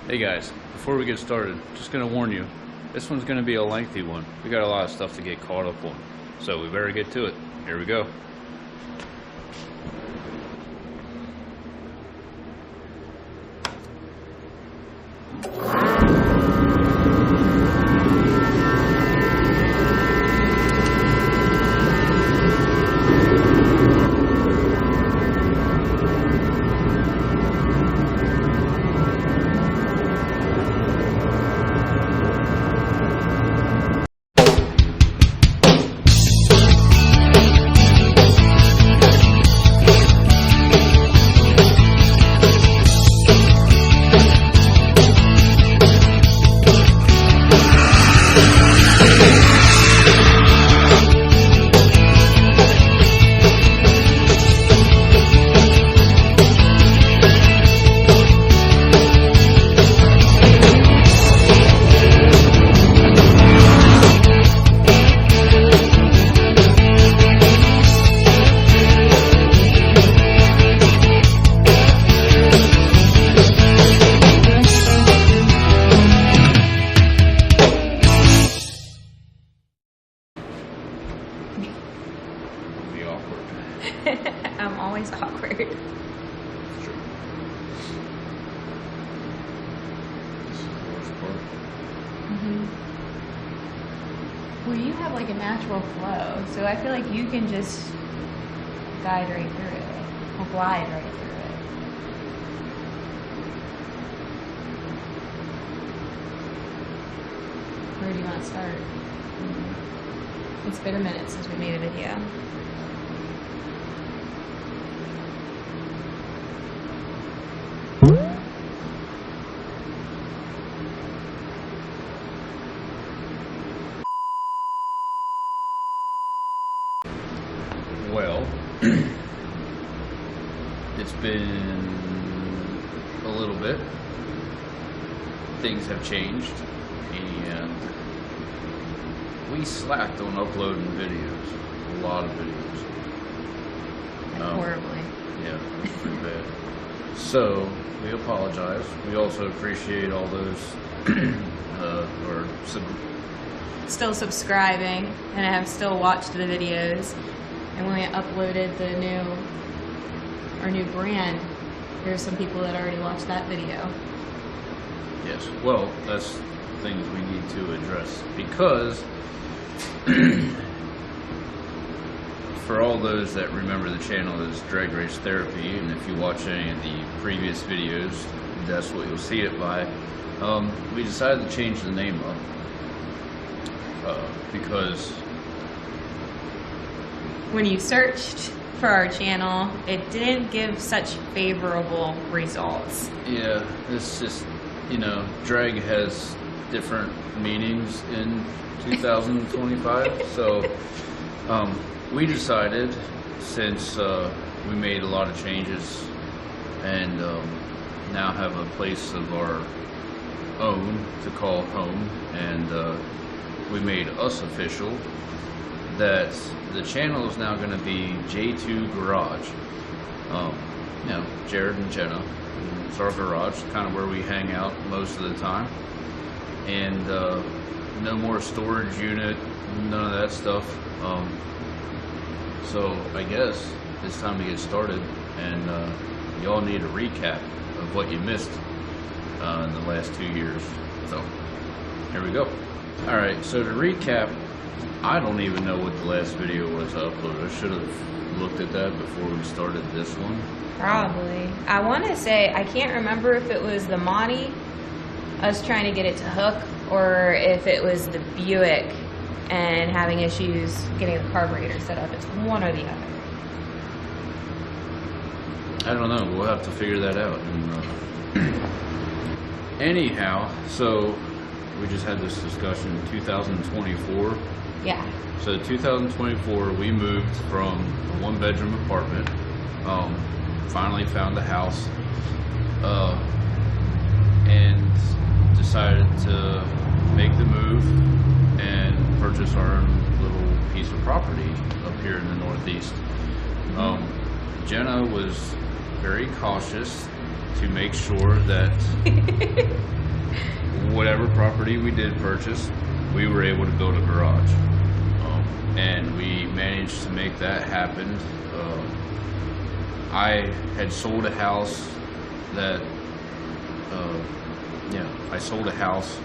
Hey guys, before we get started, just gonna warn you, this one's gonna be a lengthy one. We got a lot of stuff to get caught up on, so we better get to it. Here we go. I'm always awkward. Sure. This is the worst part. Well, you have like a natural flow, so I feel like you can just guide right through it, or glide right through it. Where do you want to start? It's been a minute since we made a video. Well, it's been a little bit. Things have changed, and we slacked on uploading videos. A lot of videos. Horribly. Yeah, it was pretty bad. So, we apologize. We also appreciate all those Still subscribing, and I have still watched the videos. And when we uploaded our new brand, there's some people that already watched that video. Yes, well, that's things we need to address because for all those that remember the channel as Drag Race Therapy, and if you watch any of the previous videos, that's what you'll see it by. We decided to change the name up because when you searched for our channel, it didn't give such favorable results. Yeah, it's just, drag has different meanings in 2025. So we decided, since we made a lot of changes and now have a place of our own to call home, and we made us official, that the channel is now going to be J2 Garage. Jared and Jenna. It's our garage, kind of where we hang out most of the time. And no more storage unit, none of that stuff. So I guess it's time to get started, and y'all need a recap of what you missed in the last 2 years. So here we go. All right, so to recap, I don't even know what the last video was uploaded. I should have looked at that before we started this one. Probably. I want to say, I can't remember if it was the Monty, us trying to get it to hook, or if it was the Buick and having issues getting the carburetor set up. It's one or the other. I don't know. We'll have to figure that out. And, anyhow, so we just had this discussion in 2024. Yeah. So 2024, we moved from a one-bedroom apartment. Finally found a house, and decided to make the move and purchase our own little piece of property up here in the Northeast. Jenna was very cautious to make sure that whatever property we did purchase, we were able to build a garage. And we managed to make that happen. I had sold a house that, I sold a house.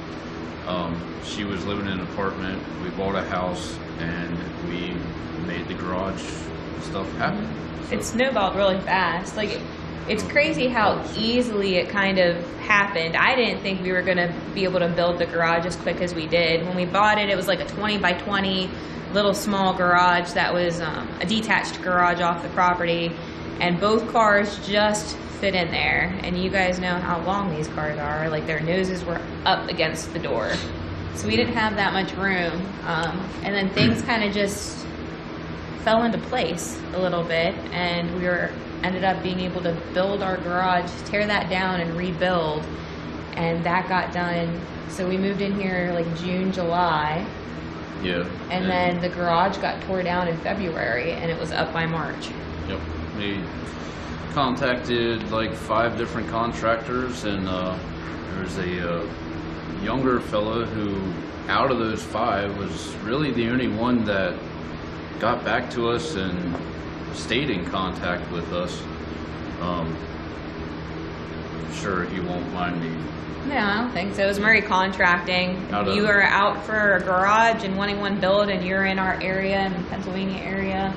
She was living in an apartment. We bought a house and we made the garage stuff happen. So, it snowballed really fast. Like, it's crazy how easily it kind of happened. I didn't think we were going to be able to build the garage as quick as we did. When we bought it, it was like a 20 by 20 little small garage that was a detached garage off the property, and both cars just fit in there. And you guys know how long these cars are. Like, their noses were up against the door. So we didn't have that much room. And then things kind of just fell into place a little bit, and we ended up being able to build our garage, tear that down and rebuild, and that got done. So we moved in here like June, July. Yeah. And then the garage got tore down in February, and it was up by March. Yep. We contacted like 5 different contractors, and there was a younger fella who, out of those 5, was really the only one that got back to us and stayed in contact with us. I'm sure he won't mind me. No, I don't think so. It was Murray Contracting. You were out for a garage and wanting one built, and you're in our area, in the Pennsylvania area.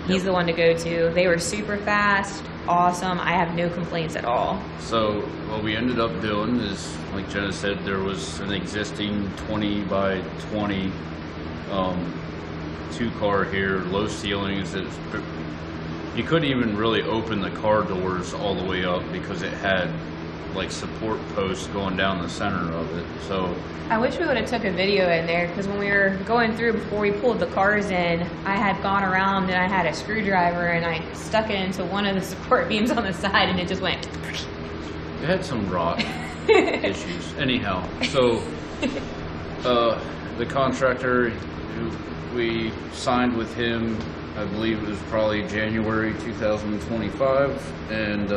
He's the one to go to. They were super fast, awesome. I have no complaints at all. So what we ended up doing is, like Jenna said, there was an existing 20 by 20 2-car here, low ceilings. You couldn't even really open the car doors all the way up because it had like support posts going down the center of it. So I wish we would have took a video in there, because when we were going through before we pulled the cars in, I had gone around and I had a screwdriver and I stuck it into one of the support beams on the side, and it just went. It had some rot issues. Anyhow, so the contractor who we signed with him, I believe it was probably January 2025, and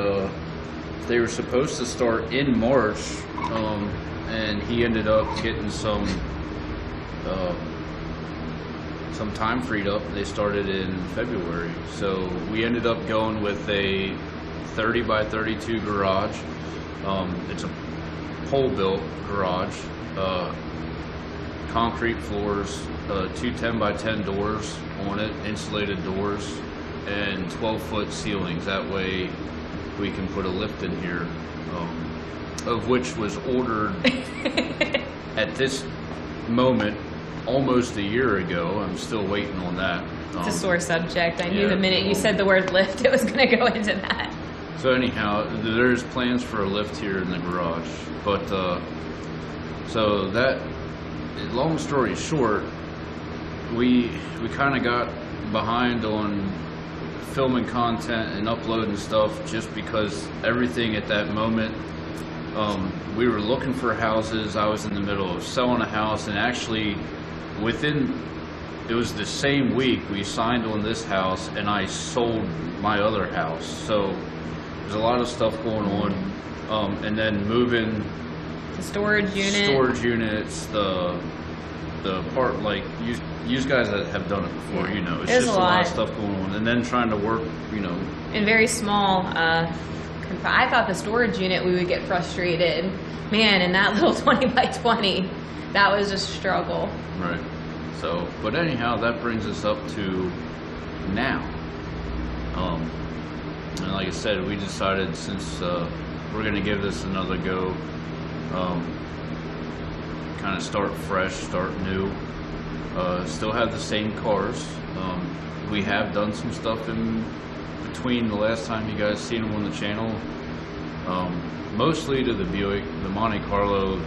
they were supposed to start in March, and he ended up getting some time freed up. They started in February, so we ended up going with a 30 by 32 garage. It's a pole-built garage, concrete floors, 2 10 by 10 doors on it, insulated doors, and 12-foot ceilings. That way we can put a lift in here, of which was ordered at this moment almost a year ago. I'm still waiting on that. It's a sore subject. I knew the minute you said the word lift, it was going to go into that. So anyhow, there's plans for a lift here in the garage, but so that, long story short, we kind of got behind on filming content and uploading stuff just because everything at that moment, we were looking for houses. I was in the middle of selling a house, and actually it was the same week we signed on this house and I sold my other house. So there's a lot of stuff going on, and then moving the storage units, the part, like you guys that have done it before, you know, it's There's just a lot of stuff going on, and then trying to work, you know, in very small. I thought the storage unit we would get frustrated, man. In that little 20 by 20, that was a struggle. Right. So, but anyhow, that brings us up to now. And like I said, we decided, since we're going to give this another go, kind of start fresh, start new, still have the same cars. We have done some stuff in between the last time you guys seen them on the channel, mostly to the Buick, the Monte Carlo.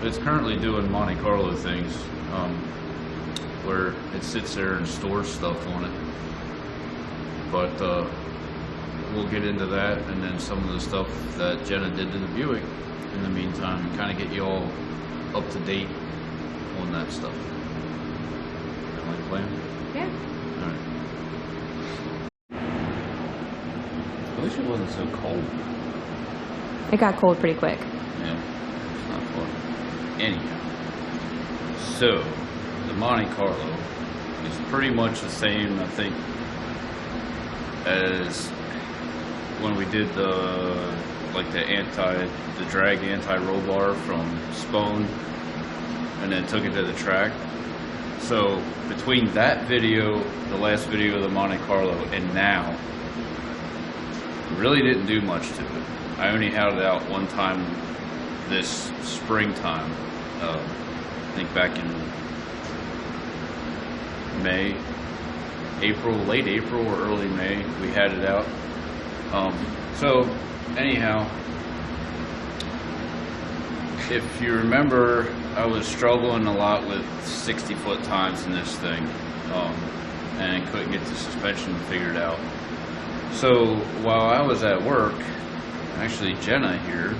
It's currently doing Monte Carlo things, where it sits there and stores stuff on it. But we'll get into that, and then some of the stuff that Jenna did to the Buick in the meantime, and kind of get you all up to date on that stuff. That like a plan? Yeah. All right. At wish it wasn't so cold. It got cold pretty quick. Yeah, it's not fun. Anyhow, so the Monte Carlo is pretty much the same, I think, as when we did the drag anti-roll bar from Spone, and then took it to the track. So between that video, the last video of the Monte Carlo, and now, really didn't do much to it. I only had it out one time this springtime. I think back in May, April, late April or early May, we had it out. So anyhow, if you remember, I was struggling a lot with 60-foot times in this thing, and couldn't get the suspension figured out. So while I was at work, actually Jenna here,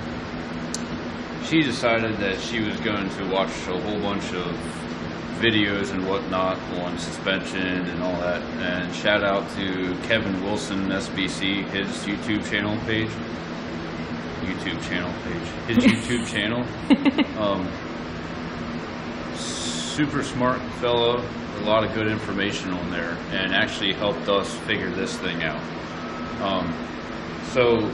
she decided that she was going to watch a whole bunch of videos and whatnot on suspension and all that. And shout out to Kevin Wilson, SBC, his YouTube channel. Super smart fellow, a lot of good information on there, and actually helped us figure this thing out. So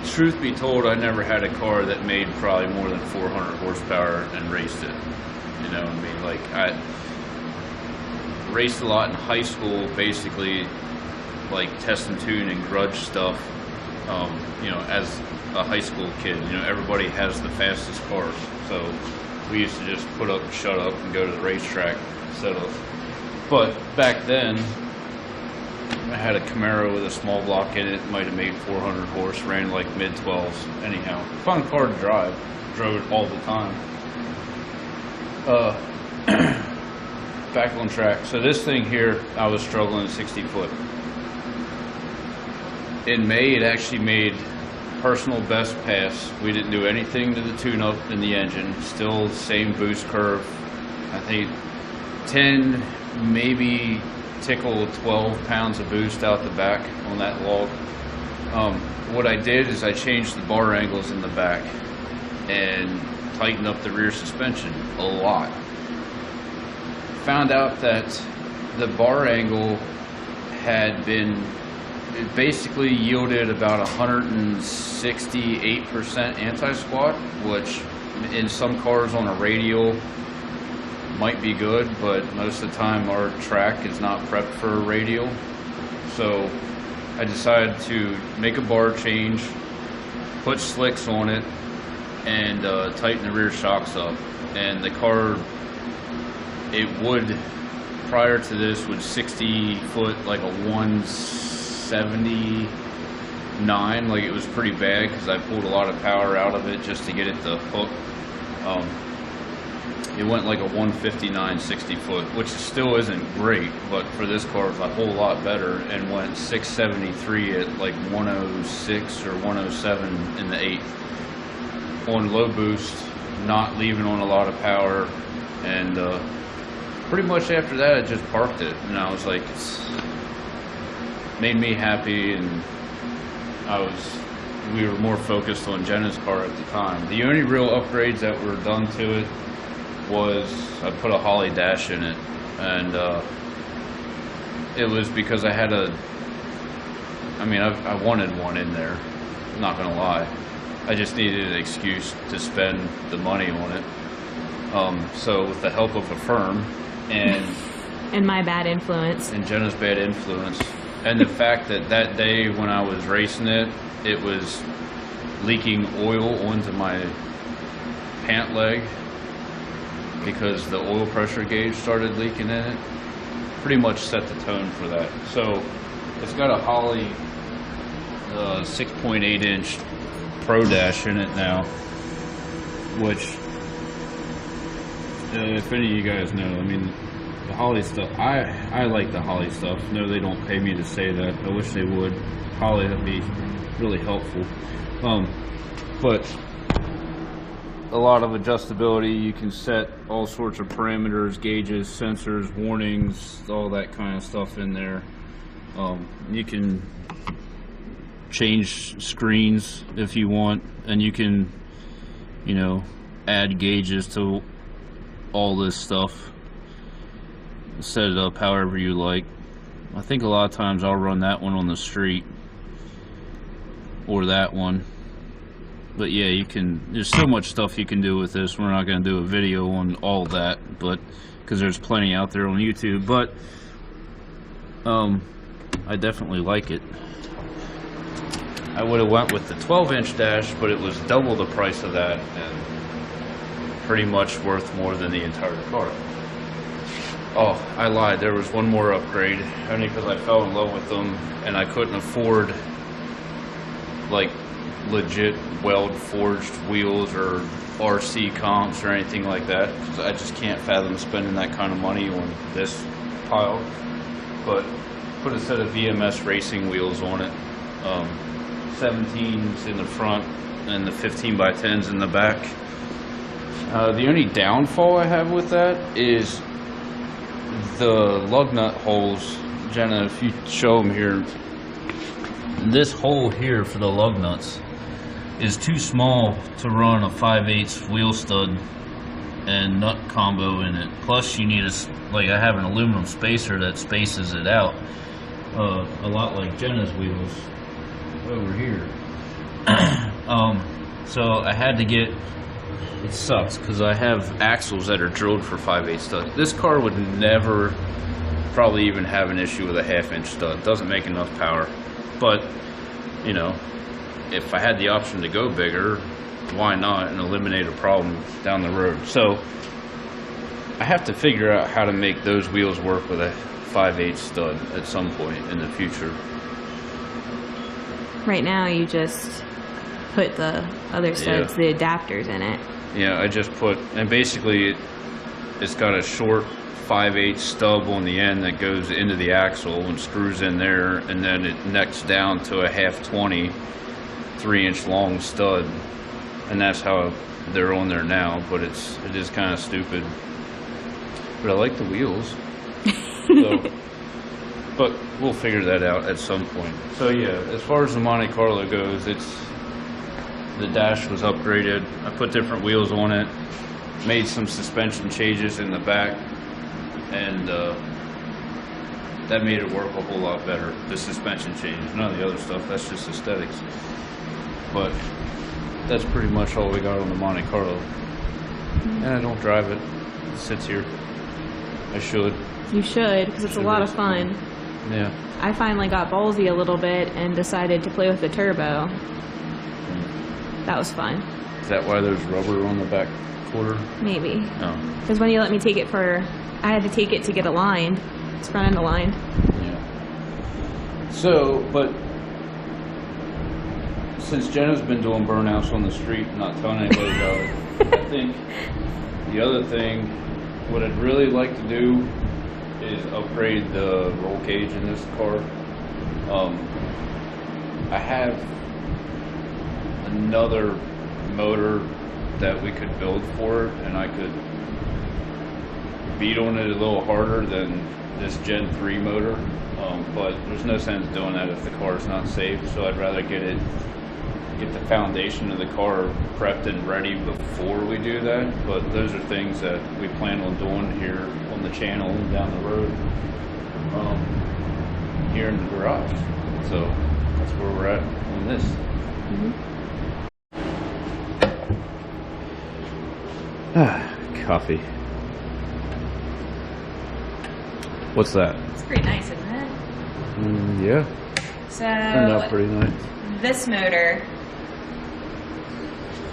truth be told, I never had a car that made probably more than 400 horsepower and raced it. You know what I mean? Like, I raced a lot in high school, basically, like test and tune and grudge stuff. You know, as a high school kid, you know, everybody has the fastest cars. So we used to just put up, shut up, and go to the racetrack instead of. But back then, I had a Camaro with a small block in it. Might have made 400 horse, ran like mid-12s. Anyhow, fun car to drive. Drove it all the time. Back on track. So this thing here, I was struggling 60 foot. In May, it actually made personal best pass. We didn't do anything to the tune-up in the engine. Still same boost curve. I think 10, maybe tickle 12 pounds of boost out the back on that log. What I did is I changed the bar angles in the back and tightened up the rear suspension a lot. Found out that the bar angle had been, it basically yielded about 168% anti-squat, which in some cars on a radial might be good, but most of the time our track is not prepped for a radial. So I decided to make a bar change, put slicks on it, and tighten the rear shocks up. And the car, it would, prior to this, would 60 foot like a 179. Like, it was pretty bad because I pulled a lot of power out of it just to get it to hook. It went like a 159 60 foot, which still isn't great, but for this car it's a whole lot better, and went 673 at like 106 or 107 in the 8th on low boost, not leaving on a lot of power. And pretty much after that I just parked it, and I was like, it's made me happy, and we were more focused on Jenna's car at the time. The only real upgrades that were done to it was I put a Holly dash in it, and it was because I had I wanted one in there, I'm not gonna lie. I just needed an excuse to spend the money on it. So with the help of a firm and my bad influence and Jenna's bad influence, and the fact that that day when I was racing it, it was leaking oil onto my pant leg because the oil pressure gauge started leaking in it, pretty much set the tone for that. So it's got a Holly 6.8 inch Pro Dash in it now, which if any of you guys know, I mean, the Holly stuff, I like the Holly stuff. No, they don't pay me to say that. I wish they would. Holly, that'd be really helpful. But a lot of adjustability. You can set all sorts of parameters, gauges, sensors, warnings, all that kind of stuff in there. You can change screens if you want, and you can, you know, add gauges to all this stuff, set it up however you like. I think a lot of times I'll run that one on the street or that one, but yeah, you can, there's so much stuff you can do with this. We're not going to do a video on all that, but because there's plenty out there on YouTube, but I definitely like it. I would have went with the 12-inch dash, but it was double the price of that and pretty much worth more than the entire car. Oh, I lied. There was one more upgrade, only because I fell in love with them and I couldn't afford like legit weld forged wheels or RC comps or anything like that, because I just can't fathom spending that kind of money on this pile. But put a set of VMS racing wheels on it, 17s in the front and the 15x10s in the back. The only downfall I have with that is the lug nut holes. Jenna, if you show them here, this hole here for the lug nuts is too small to run a 5/8 wheel stud and nut combo in it. Plus you need like I have an aluminum spacer that spaces it out, a lot like Jenna's wheels over here. So I had to get, it sucks because I have axles that are drilled for 5/8 studs. This car would never probably even have an issue with a 1/2-inch stud. Doesn't make enough power. But, you know, if I had the option to go bigger, why not, and eliminate a problem down the road. So I have to figure out how to make those wheels work with a 5/8 stud at some point in the future. Right now you just put the other studs, the adapters in it. Yeah, I just put, and basically it's got a short 5/8 stub on the end that goes into the axle and screws in there, and then it necks down to a 1/2-20 3-inch long stud, and that's how they're on there now. But it is kind of stupid, but I like the wheels. So, but we'll figure that out at some point. So yeah, as far as the Monte Carlo goes, the dash was upgraded. I put different wheels on it, made some suspension changes in the back, and that made it work a whole lot better. The suspension changes, none of the other stuff, that's just aesthetics. But that's pretty much all we got on the Monte Carlo. And I don't drive it. It sits here. I should. You should, because it's a lot of fun. Yeah. I finally got ballsy a little bit and decided to play with the turbo. That was fun. Is that why there's rubber on the back quarter? Maybe. No. Because when you let me take it I had to take it to get aligned. It's front end aligned. Yeah. So, but since Jenna's been doing burnouts on the street and not telling anybody about it, I think the other thing, what I'd really like to do is upgrade the roll cage in this car. I have another motor that we could build for it, and I could beat on it a little harder than this Gen 3 motor, but there's no sense doing that if the car is not safe. So I'd rather get the foundation of the car prepped and ready before we do that. But those are things that we plan on doing here on the channel and down the road, here in the garage. So that's where we're at on this. Coffee. What's that? It's pretty nice, isn't it? Yeah. So Turned out pretty nice. This motor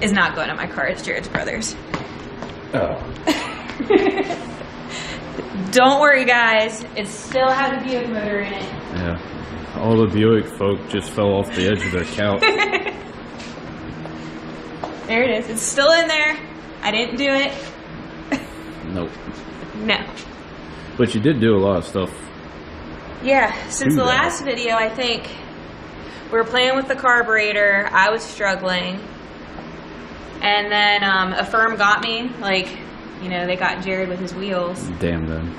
is not going on my car. It's Jared's brother's. Oh. Don't worry, guys. It still has a Buick motor in it. Yeah. All the Buick folk just fell off the edge of their couch. There it is. It's still in there. I didn't do it. Nope. No. But you did do a lot of stuff. Yeah, since the last video, I think we were playing with the carburetor. I was struggling. And then Affirm got me. Like, you know, they got Jared with his wheels. Damn them.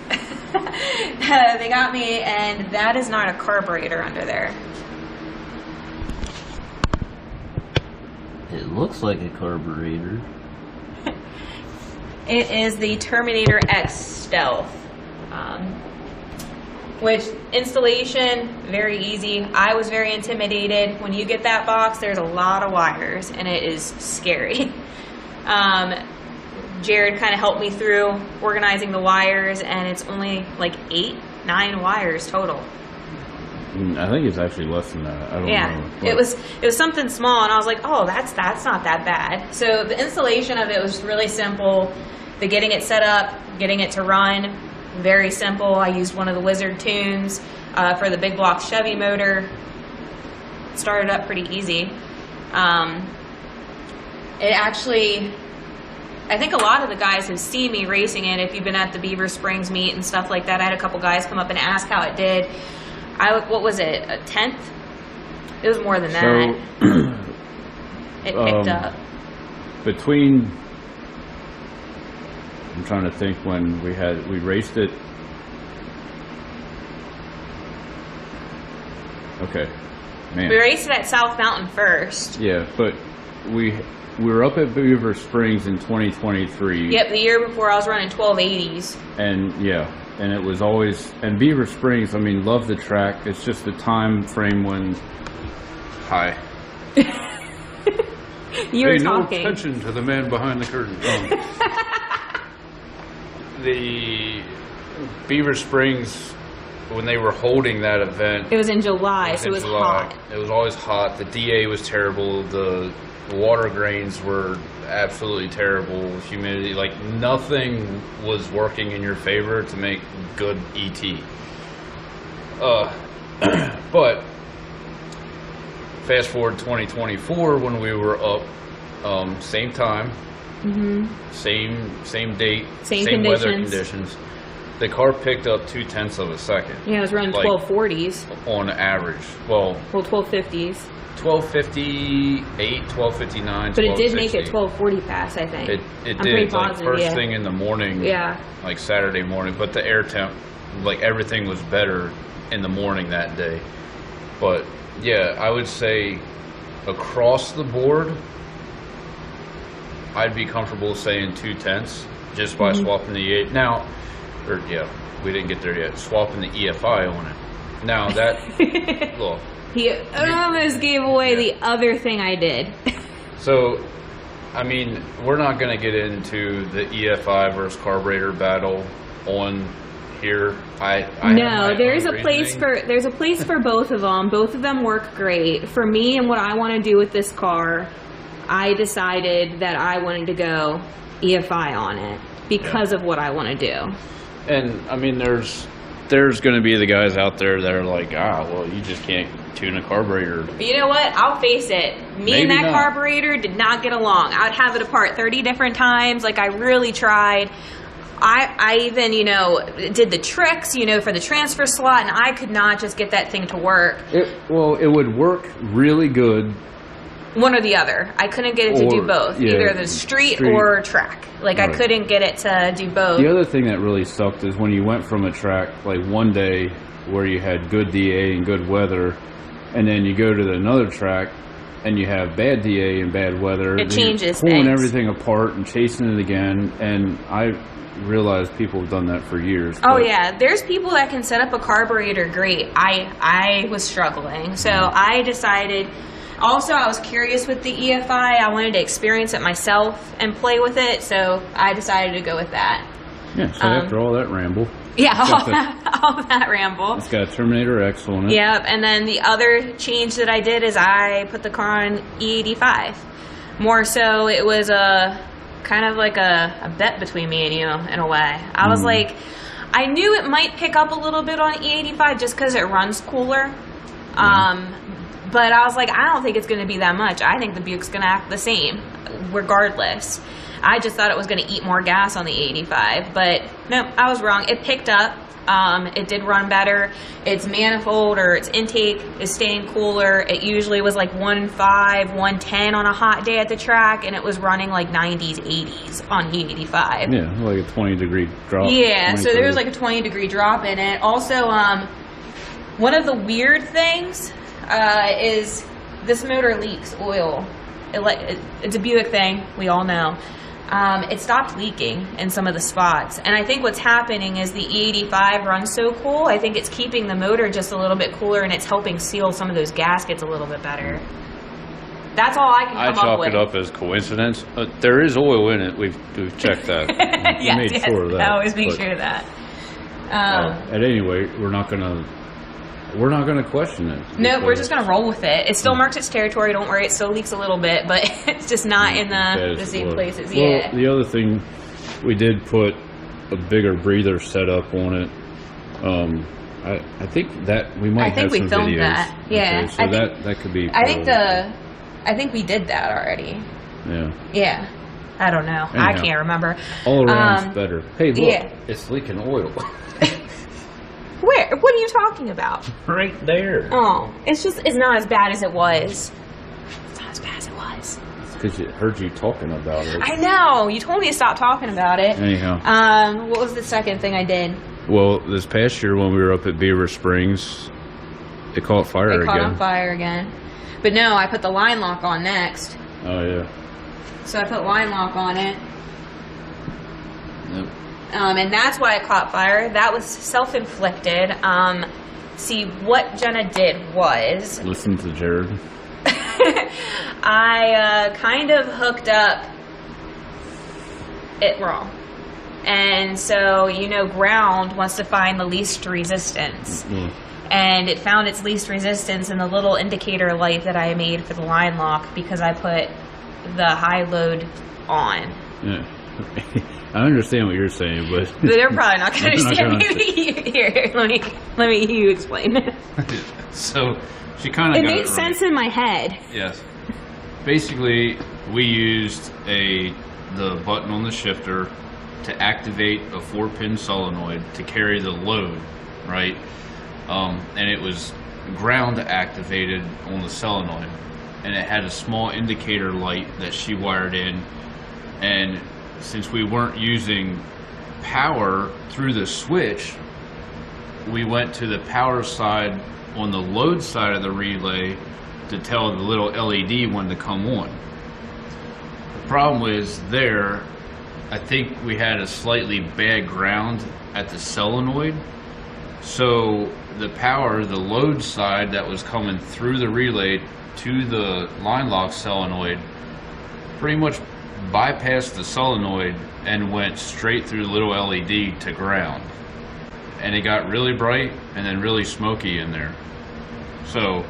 They got me, and that is not a carburetor under there. It looks like a carburetor. It is the Terminator X Stealth, which installation, very easy. I was very intimidated. When you get that box, there's a lot of wires, and it is scary. Jared kind of helped me through organizing the wires, and it's only like 8, 9 wires total. I think it's actually less than that. I don't know. It was something small, and I was like, oh, that's not that bad. So the installation of it was really simple. The getting it set up, getting it to run, very simple. I used one of the Wizard tunes for the big block Chevy motor. It started up pretty easy. It actually, I think a lot of the guys have seen me racing it. If you've been at the Beaver Springs meet and stuff like that, I had a couple guys come up and ask how it did. What was it, a 10th? It was more than that. It picked up. Between, I'm trying to think when we raced it. Okay, man. We raced it at South Mountain first. Yeah, but we were up at Beaver Springs in 2023. Yep, the year before I was running 1280s. And yeah, and it was always, and Beaver Springs, I mean, love the track. It's just the time frame when, hi. You were talking. No attention to the man behind the curtain. The Beaver Springs, when they were holding that event, it was in July, so it was hot. It was always hot. The DA was terrible. The water grains were absolutely terrible. Humidity, like nothing was working in your favor to make good ET. But fast forward 2024 when we were up, same time, same date, same weather conditions. The car picked up 0.2 of a second. Yeah, it was running 1240s on average. Well, 1250s. 1258, 1259. But it did make it 1240 pass, I think. It I'm did. pretty Like positive, first thing in the morning. Yeah. Like Saturday morning, but the air temp, like everything was better in the morning that day. But yeah, I would say across the board, I'd be comfortable saying 0.2 just by swapping the E8. Now, or yeah, we didn't get there yet. Swapping the EFI on it. Now that, look. He almost gave away the other thing I did. So, I mean, we're not going to get into the EFI versus carburetor battle on here. No, there's a place for both of them. Both of them work great. For me and what I want to do with this car, I decided that I wanted to go EFI on it because of what I want to do. And I mean, there's going to be the guys out there that are like, well, you just can't tune a carburetor. But you know what? I'll face it. Me and that carburetor did not get along. I would have it apart 30 different times. Like, I really tried. I even, did the tricks, for the transfer slot, and I could not just get that thing to work. It would work really good. One or the other. I couldn't get it to do both. Yeah, either the street or track. Like, right. I couldn't get it to do both. The other thing that really sucked is when you went from a track, like one day where you had good DA and good weather, and then you go to another track and you have bad DA and bad weather. It changes pulling things. Everything apart and chasing it again. And I realized people have done that for years. Oh yeah, there's people that can set up a carburetor great. I was struggling, so I decided. Also, I was curious with the EFI. I wanted to experience it myself and play with it, so I decided to go with that. Yeah, so after all that ramble. Yeah, all that ramble. It's got a Terminator X on it. Yep, and then the other change that I did is I put the car on E85. More so, it was kind of like a bet between me and you, in a way. I was like, I knew it might pick up a little bit on E85 just because it runs cooler. But I was like, I don't think it's going to be that much. I think the Buick's going to act the same, regardless. I just thought it was going to eat more gas on the 85, but no, I was wrong. It picked up. It did run better. Its manifold or its intake is staying cooler. It usually was like 105, 110 on a hot day at the track, and it was running like 90s, 80s on E85. Yeah, like a 20-degree drop. Yeah, so there was like a 20-degree drop in it. Also, one of the weird things is this motor leaks oil it's a Buick thing, we all know. It stopped leaking in some of the spots. And I think what's happening is the E85 runs so cool, I think it's keeping the motor just a little bit cooler, and it's helping seal some of those gaskets a little bit better. That's all I can come up with. I chalk it up as coincidence. There is oil in it. We've checked that. Yes, we made sure of that. I always make sure of that. At any rate, we're not gonna question it. No, we're just gonna roll with it. It still marks its territory. Don't worry, it still leaks a little bit, but it's just not in the same places. Well, yeah. The other thing, we did put a bigger breather setup on it. I think that we might have some videos. I think we filmed that. Yeah. Okay, so that could be. I think we did that already. Yeah. Yeah. I don't know. Anyhow, I can't remember. All around better. Hey, look, yeah. It's leaking oil. Where? What are you talking about? Right there. Oh, it's not as bad as it was. It's not as bad as it was. It's because it heard you talking about it. I know. You told me to stop talking about it. Anyhow. What was the second thing I did? Well, this past year when we were up at Beaver Springs, it caught fire again. It caught on fire again. But no, I put the line lock on next. Oh, yeah. So I put line lock on it. Yep. And that's why it caught fire. That was self-inflicted. See, what Jenna did was... Listen to Jared. I kind of hooked up it wrong. And so, ground wants to find the least resistance. Mm-hmm. And it found its least resistance in the little indicator light that I made for the line lock because I put the high load on. Yeah. I understand what you're saying, but they're probably not going to understand. Maybe here, let me you explain. So she kind of it makes sense in my head. Yes. Basically, we used the button on the shifter to activate a 4-pin solenoid to carry the load, right? And it was ground activated on the solenoid, and it had a small indicator light that she wired in, and since we weren't using power through the switch, we went to the power side on the load side of the relay to tell the little LED when to come on. The problem is I think we had a slightly bad ground at the solenoid, so the load side that was coming through the relay to the line lock solenoid pretty much bypassed the solenoid and went straight through the little LED to ground. And it got really bright and then really smoky in there. So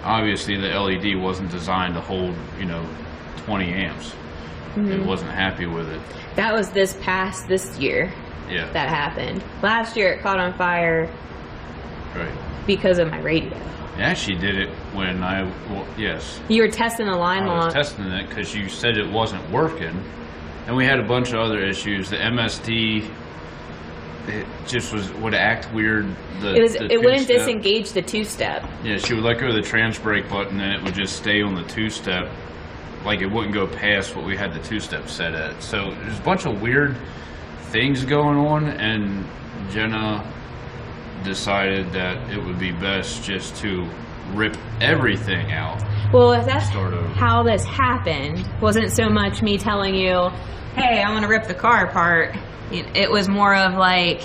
obviously the LED wasn't designed to hold, 20 amps. Mm-hmm. It wasn't happy with it. That was this year. Yeah. That happened. Last year it caught on fire. Right. Because of my radio. I actually did it when yes. You were testing the line lock. I was testing it because you said it wasn't working. And we had a bunch of other issues. The MSD, it just would act weird. It wouldn't disengage the 2-step. Yeah, she would let go of the trans brake button and it would just stay on the 2-step. Like it wouldn't go past what we had the 2-step set at. So there's a bunch of weird things going on, and Jenna decided that it would be best just to rip everything out. Well, if that's how this happened, wasn't so much me telling you, hey, I'm going to rip the car apart. It was more of like,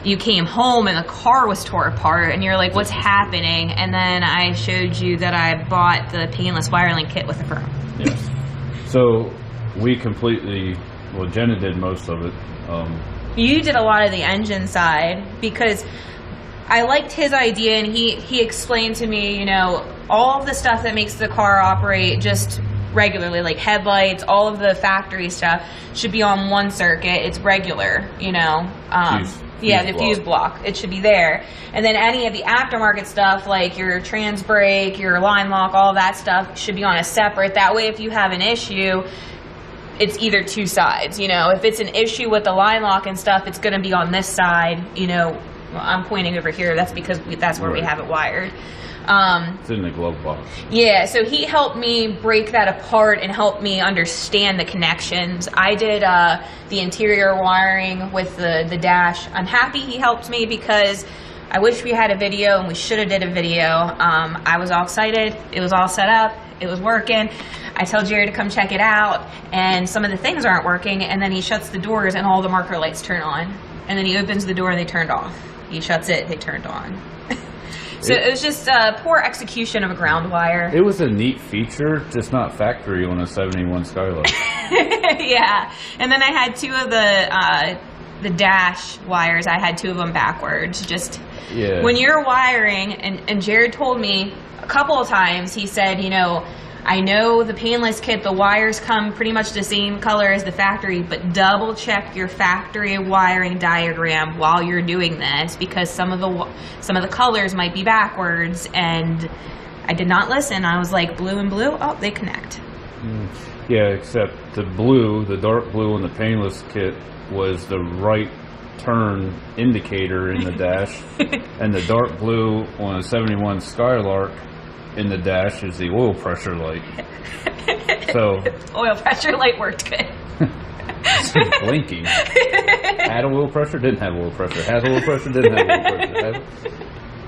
you came home and the car was tore apart and you're like, what's happening? And then I showed you that I bought the painless wiring kit with the firm. Yes. So we Jenna did most of it. You did a lot of the engine side because I liked his idea, and he explained to me, all of the stuff that makes the car operate just regularly, like headlights, all of the factory stuff should be on one circuit. It's regular, the fuse block. It should be there. And then any of the aftermarket stuff, like your trans brake, your line lock, all that stuff should be on a separate. That way, if you have an issue, it's either two sides. If it's an issue with the line lock and stuff, it's going to be on this side. I'm pointing over here. That's because that's where we have it wired. It's in the glove box. Yeah, so he helped me break that apart and help me understand the connections. I did the interior wiring with the dash. I'm happy he helped me because I wish we had a video, and we should have did a video. I was all excited. It was all set up. it was working. I tell Jared to come check it out, and some of the things aren't working, and then he shuts the doors and all the marker lights turn on. And then he opens the door and they turned off. He shuts it, they turned on. So it was just poor execution of a ground wire. It was a neat feature, just not factory on a 71 Skylark. Yeah. And then I had two of the dash wires. I had two of them backwards. Just when you're wiring, and Jared told me a couple of times, he said, you know, I know the painless kit, the wires come pretty much the same color as the factory, but double check your factory wiring diagram while you're doing this, because some of the colors might be backwards. And I did not listen. I was like, blue and blue, oh, they connect. Yeah, except the blue, the dark blue in the painless kit was the right turn indicator in the dash, and the dark blue on a 71 Skylark in the dash is the oil pressure light. So oil pressure light worked good. Blinking. Had oil pressure, didn't have oil pressure. Had oil pressure, didn't have oil pressure.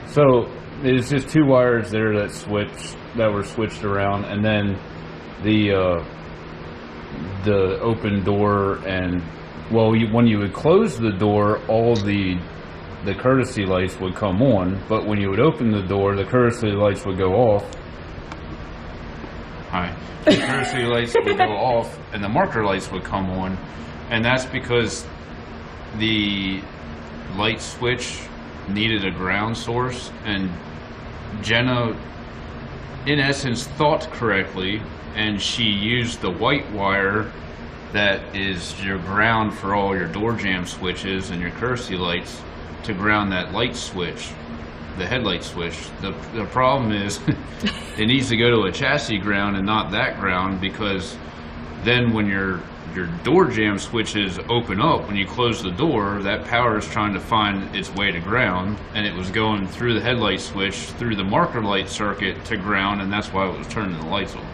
So it's just two wires there that were switched around, and then the open door, and when you would close the door, all the courtesy lights would come on, but when you would open the door, the courtesy lights would go off. Hi. The courtesy lights would go off, and the marker lights would come on, and that's because the light switch needed a ground source, and Jenna, in essence, thought correctly, and she used the white wire that is your ground for all your door jamb switches and your courtesy lights to ground that light switch, the headlight switch. The problem is it needs to go to a chassis ground and not that ground, because then when your door jamb switches open up, when you close the door, that power is trying to find its way to ground, and it was going through the headlight switch, through the marker light circuit to ground, and that's why it was turning the lights on.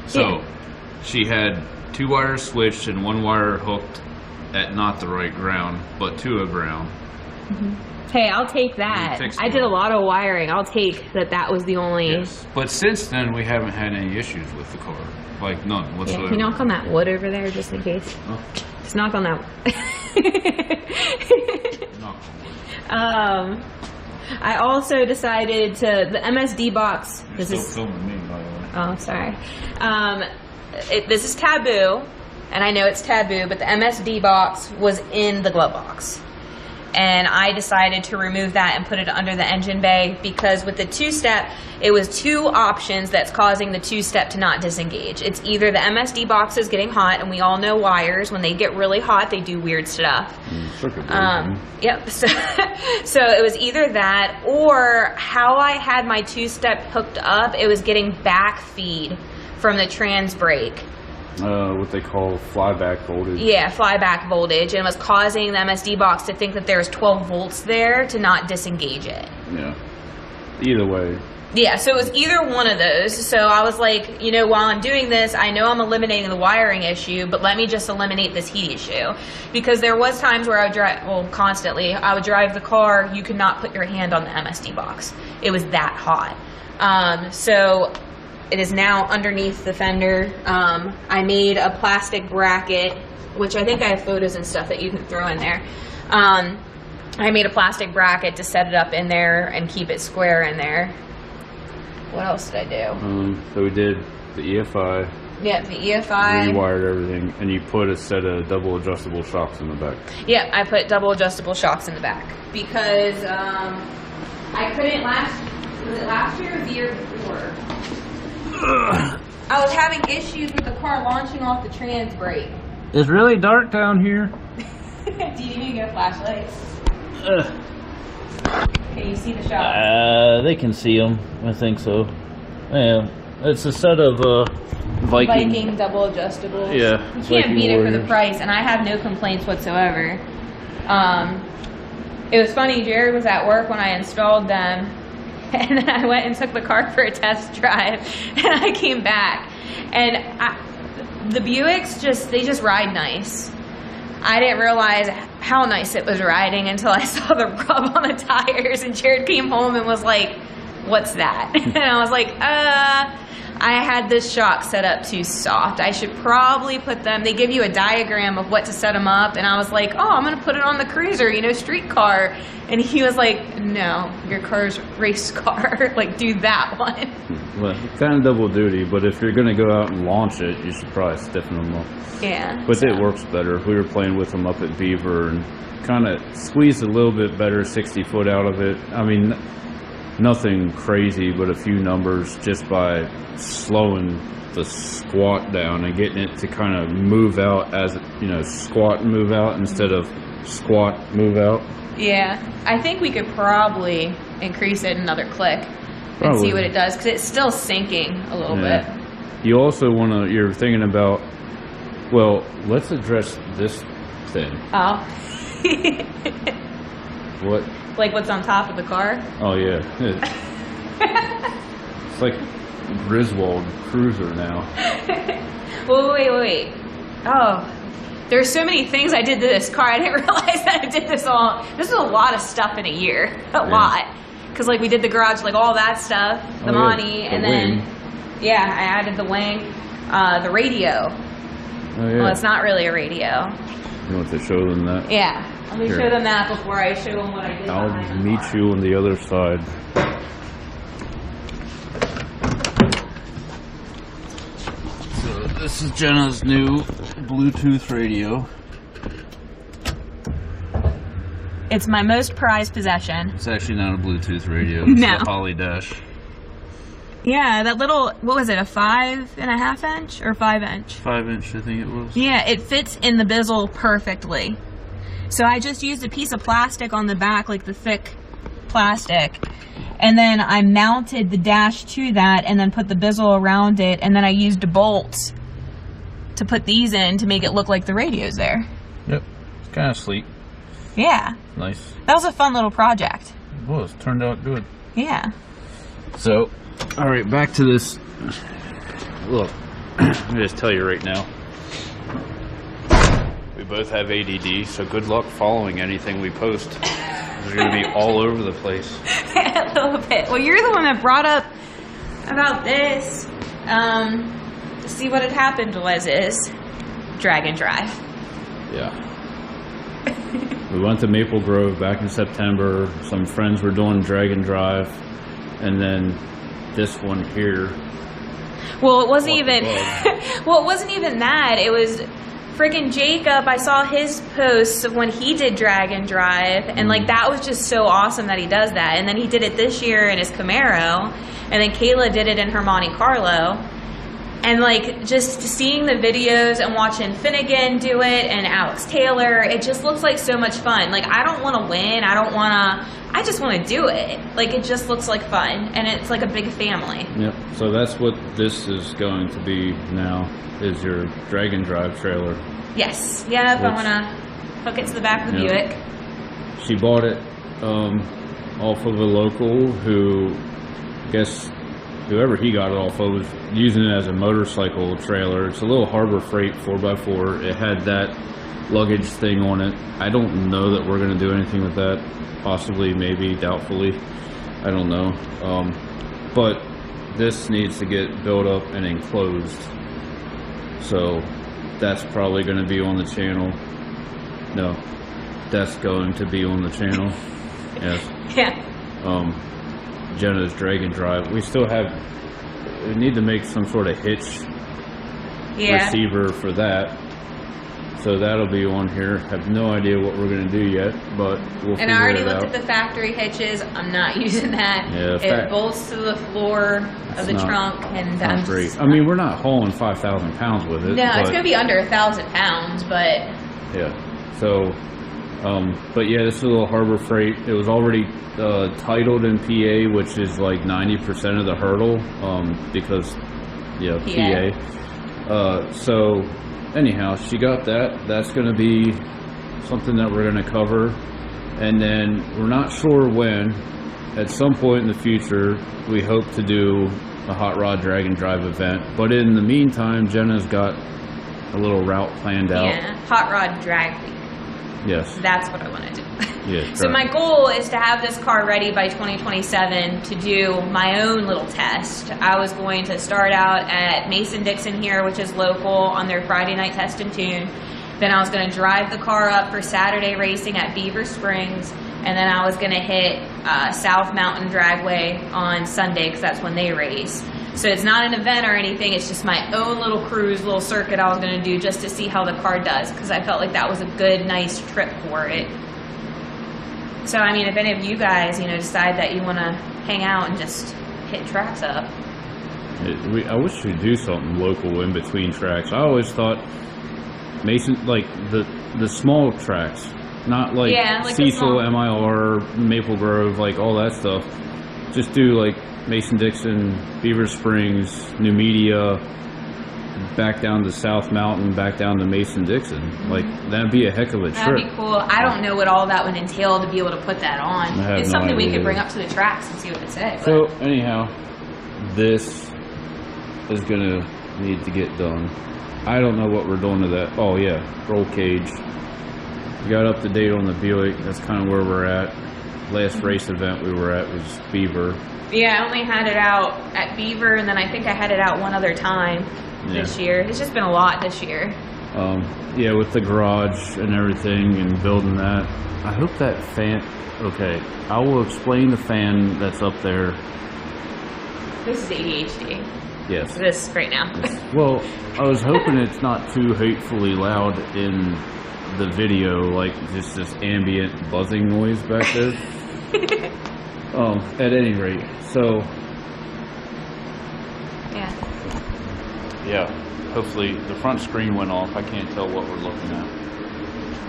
So she had two wires switched and one wire hooked at not the right ground, but to a ground. Hey, I'll take that. I did a lot of wiring. I'll take that was the only... Yes. But since then, we haven't had any issues with the car. Like, none whatsoever. Yeah, can you knock on that wood over there, just in case? Oh. Just knock on that. Knock on wood. I also decided to... The MSD box... You're still filming me, by the way. Oh, sorry. This is taboo, and I know it's taboo, but the MSD box was in the glove box. And I decided to remove that and put it under the engine bay, because with the two-step, it was two options that's causing the two-step to not disengage. It's either the MSD box is getting hot, and we all know wires, when they get really hot, they do weird stuff. Yep. So it was either that, or how I had my two-step hooked up, it was getting back feed from the trans brake. What they call flyback voltage. Yeah, flyback voltage, and it was causing the MSD box to think that there was 12 volts there to not disengage it. Yeah. Either way. Yeah, so it was either one of those. So I was like, you know, while I'm doing this, I know I'm eliminating the wiring issue, but let me just eliminate this heat issue. Because there was times where I would drive, well, constantly, I would drive the car, you could not put your hand on the MSD box. It was that hot. So it is now underneath the fender. I made a plastic bracket, which I think I have photos and stuff that you can throw in there. I made a plastic bracket to set it up in there and keep it square in there. What else did I do? So we did the EFI. Yeah, the EFI. Rewired everything, and you put a set of double adjustable shocks in the back. Yeah, I put double adjustable shocks in the back because I couldn't was it last year or the year before? I was having issues with the car launching off the trans brake. It's really dark down here. Do you need me to get a flashlight? Can you see the shocks? They can see them. I think so. Yeah, it's a set of Viking double adjustable. Yeah, you can't Viking beat it for the Warriors. price, and I have no complaints whatsoever. It was funny. Jared was at work when I installed them, and then I went and took the car for a test drive, and I came back, and the Buicks just ride nice. I didn't realize how nice it was riding until I saw the rub on the tires, and Jared came home and was like, what's that? And I was like, I had this shock set up too soft. I should probably put them, they give you a diagram of what to set them up. And I was like, oh, I'm going to put it on the cruiser, you know, street car. And he was like, no, your car's race car. Like, do that one. Well, kind of double duty, but if you're going to go out and launch it, you should probably stiffen them up. Yeah. But it works better. We were playing with them up at Beaver and kind of squeezed a little bit better 60 foot out of it. I mean, nothing crazy, but a few numbers just by slowing the squat down and getting it to kind of move out as, you know, squat and move out instead of squat, move out. Yeah. I think we could probably increase it another click and see what it does, because it's still sinking a little bit. You also want to, you're thinking about, well, let's address this thing. Oh. What? Like what's on top of the car? Oh, yeah. It's like Griswold Cruiser now. Wait. Oh, there's so many things I did to this car. I didn't realize that I did this all. This is a lot of stuff in a year. A lot. Because, like, we did the garage, like, all that stuff, the Monty, and then, I added the wing, the radio. Oh, yeah. Well, it's not really a radio. You want to show them that? Yeah. Let me show them that before I show them what I did. I'll meet you on the other side. So this is Jenna's new Bluetooth radio. It's my most prized possession. It's actually not a Bluetooth radio. It's a Holly Dash. Yeah, that little, what was it, a 5.5 inch or 5 inch? 5 inch, I think it was. Yeah, it fits in the bezel perfectly. So I just used a piece of plastic on the back, like the thick plastic, and then I mounted the dash to that and then put the bezel around it, and then I used bolts to put these in to make it look like the radio's there. Yep, it's kind of sleek. Yeah. Nice. That was a fun little project. It was, turned out good. Yeah. So, alright, back to this. Look, let me just tell you right now. We both have ADD, so good luck following anything we post. It's going to be all over the place. A little bit. Well, you're the one that brought up about this. See what had happened was drag and drive. Yeah. We went to Maple Grove back in September. Some friends were doing drag and drive. And then this one here. Well, it wasn't even well, it wasn't even that. It was friggin' Jacob. I saw his posts of when he did drag and drive, and like that was just so awesome that he does that. And then he did it this year in his Camaro, and then Kayla did it in her Monte Carlo. And like just seeing the videos and watching Finnegan do it and Alex Taylor, it just looks like so much fun. Like I don't want to win. I just want to do it. Like it just looks like fun, and it's like a big family. Yep. So that's what this is going to be now, is your drag and drive trailer. Yes. Yep. I want to hook it to the back of the Buick. She bought it off of a local who, I guess, whoever he got it off of was using it as a motorcycle trailer. It's a little Harbor Freight 4x4. It had that luggage thing on it. I don't know that we're going to do anything with that. Possibly, maybe, doubtfully. I don't know. But this needs to get built up and enclosed. So that's probably going to be on the channel. No, that's going to be on the channel. Yes. Yeah. Jenna's drag and drive. We still we need to make some sort of hitch receiver for that. So that'll be on here. Have no idea what we're going to do yet, but we'll figure it out. And I already looked at the factory hitches. I'm not using that. Yeah, it bolts to the floor of the trunk, and I'm great. I mean, we're not hauling 5,000 pounds with it. No, it's going to be under 1,000 pounds, but yeah. So, but yeah, this is a little Harbor Freight. It was already titled in PA, which is like 90% of the hurdle, because PA. So anyhow, she got that. That's going to be something that we're going to cover, and then we're not sure when. At some point in the future, we hope to do a hot rod drag and drive event. But in the meantime, Jenna's got a little route planned out. Yeah, hot rod drag week. Yes. That's what I want to do. Yeah. So my goal is to have this car ready by 2027 to do my own little test. I was going to start out at Mason-Dixon here, which is local, on their Friday night test and tune. Then I was going to drive the car up for Saturday racing at Beaver Springs, and then I was going to hit South Mountain Dragway on Sunday because that's when they race. So it's not an event or anything, it's just my own little cruise, little circuit I was going to do just to see how the car does, because I felt like that was a good, nice trip for it. So, I mean, if any of you guys, decide that you want to hang out and just hit tracks up. I wish we'd do something local in between tracks. I always thought Mason, like the small tracks, not like, like Cecil, M.I.A, Maple Grove, like all that stuff. Just do like Mason-Dixon, Beaver Springs, New Media, back down to South Mountain, back down to Mason-Dixon. Like, that'd be a heck of a trip. That'd be cool. I don't know what all that would entail to be able to put that on. It's something we could bring up to the tracks and see what they say. But. So, anyhow, this is going to need to get done. I don't know what we're doing to that. Oh, yeah, roll cage. We got up to date on the Buick. That's kind of where we're at. Last race event we were at was Beaver. Yeah, I only had it out at Beaver, and then I think I had it out one other time this year. It's just been a lot this year. Yeah, with the garage and everything and building that. I hope that fan... Okay, I will explain the fan that's up there. This is ADHD. Yes. This right now. Well, I was hoping it's not too hatefully loud in the video, like just this ambient buzzing noise back there. At any rate, so yeah, hopefully the front screen went off. I can't tell what we're looking at.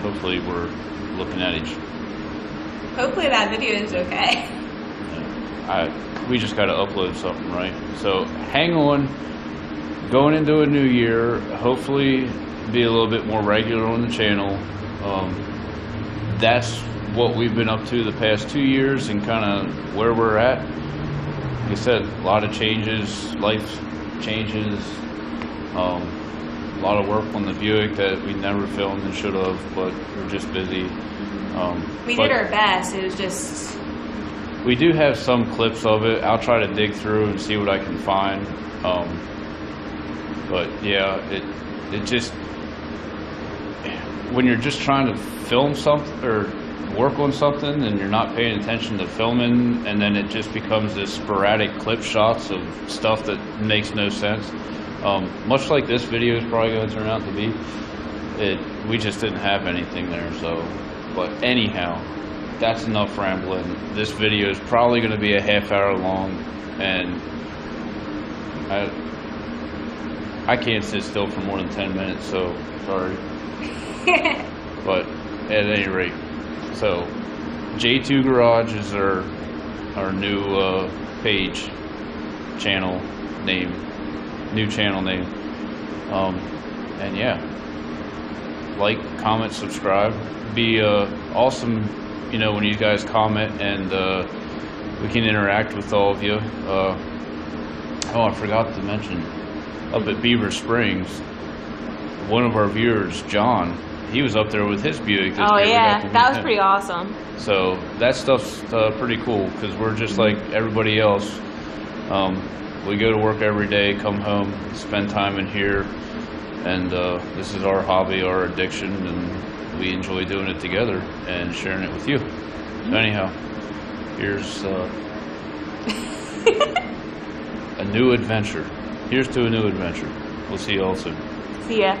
Hopefully we're looking at each. Hopefully that video is okay. We just got to upload something, right? So hang on. Going into a new year, hopefully be a little bit more regular on the channel. That's what we've been up to the past 2 years and kind of where we're at. Like I said, a lot of changes, life changes, a lot of work on the Buick that we never filmed and should have, but we're just busy. We did our best. It was just... We do have some clips of it. I'll try to dig through and see what I can find. But yeah, it just... When you're just trying to film something or work on something and you're not paying attention to filming, and then it just becomes this sporadic clip shots of stuff that makes no sense. Much like this video is probably going to turn out to be. We just didn't have anything there, so... But anyhow, that's enough rambling. This video is probably going to be a half hour long, and I can't sit still for more than 10 minutes, so sorry. But at any rate, so J2 Garage is our new page, channel name, new channel name. And yeah, like, comment, subscribe. Be awesome, when you guys comment and we can interact with all of you. Oh, I forgot to mention, up at Beaver Springs, one of our viewers, John, he was up there with his Buick. Oh yeah, that was pretty awesome. So that stuff's pretty cool, because we're just like everybody else. We go to work every day, come home, spend time in here, and this is our hobby, our addiction, and we enjoy doing it together and sharing it with you. So anyhow, here's a new adventure. Here's to a new adventure. We'll see you all soon. See ya.